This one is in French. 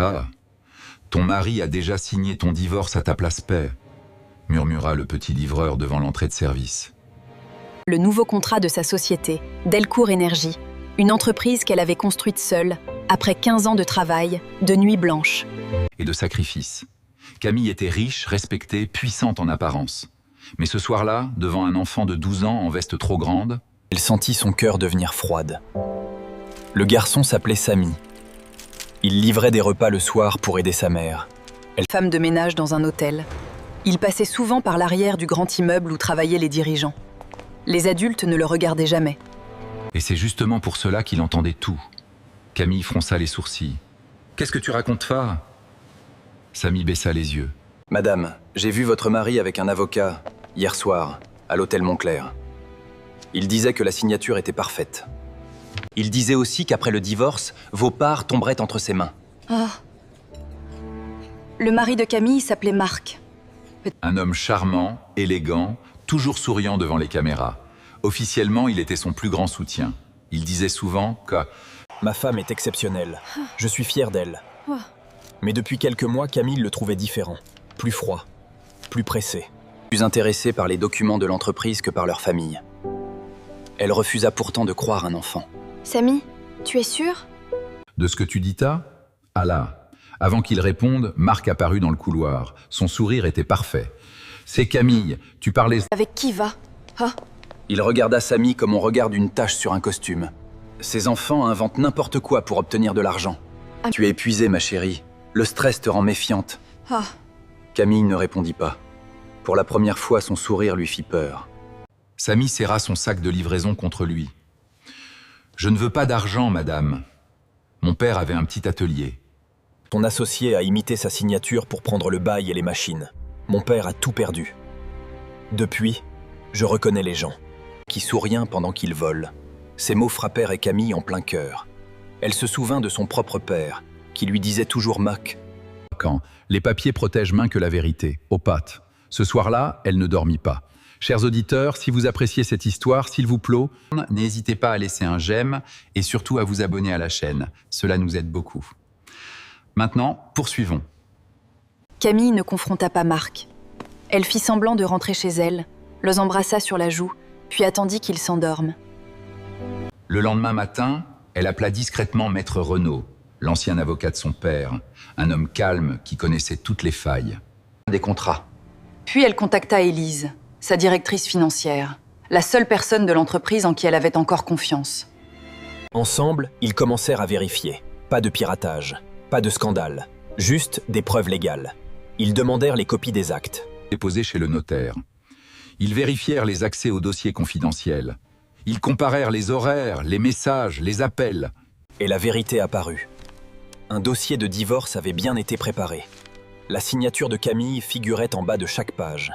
Ah, ton mari a déjà signé ton divorce à ta place paix, murmura le petit livreur devant l'entrée de service. Le nouveau contrat de sa société, Delcourt Énergie, une entreprise qu'elle avait construite seule, après 15 ans de travail, de nuits blanches. Et de sacrifices. Camille était riche, respectée, puissante en apparence. Mais ce soir-là, devant un enfant de 12 ans en veste trop grande, elle sentit son cœur devenir froide. Le garçon s'appelait Samy. Il livrait des repas le soir pour aider sa mère. Femme de ménage dans un hôtel. Il passait souvent par l'arrière du grand immeuble où travaillaient les dirigeants. Les adultes ne le regardaient jamais. Et c'est justement pour cela qu'il entendait tout. Camille fronça les sourcils. « Qu'est-ce que tu racontes, Fa ?» Samy baissa les yeux. « Madame, j'ai vu votre mari avec un avocat, hier soir, à l'hôtel Montclair. Il disait que la signature était parfaite. Il disait aussi qu'après le divorce, vos parts tomberaient entre ses mains. » Ah. Le mari de Camille s'appelait Marc. Un homme charmant, élégant, toujours souriant devant les caméras. Officiellement, il était son plus grand soutien. Il disait souvent que « Ma femme est exceptionnelle. Je suis fier d'elle. » Mais depuis quelques mois, Camille le trouvait différent. Plus froid, plus pressé. Plus intéressé par les documents de l'entreprise que par leur famille. Elle refusa pourtant de croire un enfant. « Samy, tu es sûr ?» De ce que tu dis, Ah là. Avant qu'il réponde, Marc apparut dans le couloir. Son sourire était parfait. « C'est Camille, tu parlais... » Avec qui va ? Ah. Il regarda Samy comme on regarde une tache sur un costume. Ces enfants inventent n'importe quoi pour obtenir de l'argent. « Tu es épuisée, ma chérie. Le stress te rend méfiante. » Ah. Camille ne répondit pas. Pour la première fois, son sourire lui fit peur. Samy serra son sac de livraison contre lui. « Je ne veux pas d'argent, madame. Mon père avait un petit atelier. » Ton associé a imité sa signature pour prendre le bail et les machines. Mon père a tout perdu. Depuis, je reconnais les gens qui sourient pendant qu'ils volent. Ces mots frappèrent Camille en plein cœur. Elle se souvint de son propre père, qui lui disait toujours Mac. Quand les papiers protègent main que la vérité, aux pattes. Ce soir-là, elle ne dormit pas. Chers auditeurs, si vous appréciez cette histoire, s'il vous plaît, n'hésitez pas à laisser un j'aime et surtout à vous abonner à la chaîne. Cela nous aide beaucoup. Maintenant, poursuivons. Camille ne confronta pas Marc. Elle fit semblant de rentrer chez elle, les embrassa sur la joue, puis attendit qu'ils s'endorment. Le lendemain matin, elle appela discrètement Maître Renaud, l'ancien avocat de son père, un homme calme qui connaissait toutes les failles. Des contrats. Puis elle contacta Élise, sa directrice financière, la seule personne de l'entreprise en qui elle avait encore confiance. Ensemble, ils commencèrent à vérifier. Pas de piratage, pas de scandale, juste des preuves légales. Ils demandèrent les copies des actes. Déposés chez le notaire. Ils vérifièrent les accès aux dossiers confidentiels. Ils comparèrent les horaires, les messages, les appels. Et la vérité apparut. Un dossier de divorce avait bien été préparé. La signature de Camille figurait en bas de chaque page.